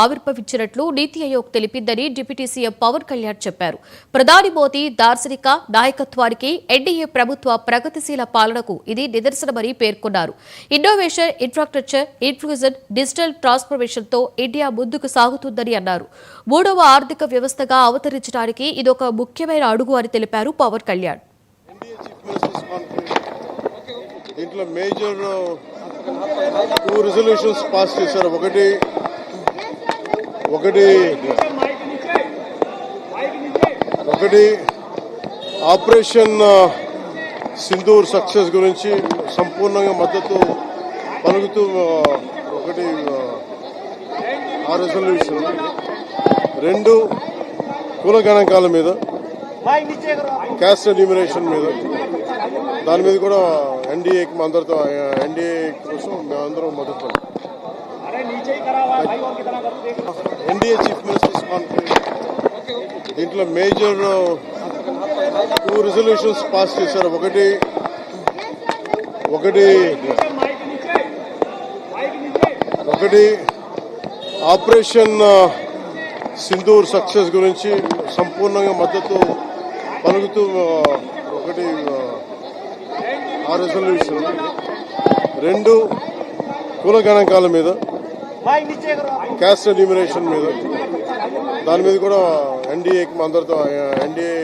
ఆవిర్భవించినట్లు నీతి Aayog తెలిపిందని deputy CM Pawan Kalyan చెప్పారు. ప్రధాని మోదీ దార్శనిక నాయకత్వానికి, ఎన్డీఏ ప్రభుత్వ ప్రగతిశీల పాలనకు ఇది నిదర్శనమని పేర్కొన్నారు. Innovation, infrastructure, inclusion, digital transformation తో ఇండియా ముందుకు సాగుతుందని అన్నారు. మూడవ ఆర్థిక వ్యవస్థగా అవతరించడానికి ఇదొక ముఖ్యమైన అడుగు అని తెలిపారు పవన్ కళ్యాణ్. దీంట్లో మేజర్ 2 రెజల్యూషన్స్ పాస్ చేశారు. ఒకటి ఆపరేషన్ సింధూర్ సక్సెస్ గురించి సంపూర్ణంగా మద్దతు పలుకుతూ ఒకటి ఆ రెజల్యూషన్. 2 కుల గణాంకాల మీద, క్యాస్ట్ ఎన్యూమరేషన్ మీద, దాని మీద కూడా ఎన్డీఏకి అందరితో ఎన్డీఏ కోసం మేమందరం మద్దతు. ఎన్డీఏ చీఫ్ మినిస్టర్స్ కాన్ఫరెన్స్ దీంట్లో మేజర్ 2 రెజల్యూషన్స్ పాస్ చేశారు. ఒకటి ఆపరేషన్ సింధూర్ సక్సెస్ గురించి సంపూర్ణంగా మద్దతు పలుకుతూ ఒకటి ఆ రెజల్యూషన్. 2 కుల గణాంకాల మీద, క్యాస్ట్ ఎన్యూమరేషన్ మీద, దాని మీద కూడా ఎన్డీఏకి అందరితో ఎన్డీఏ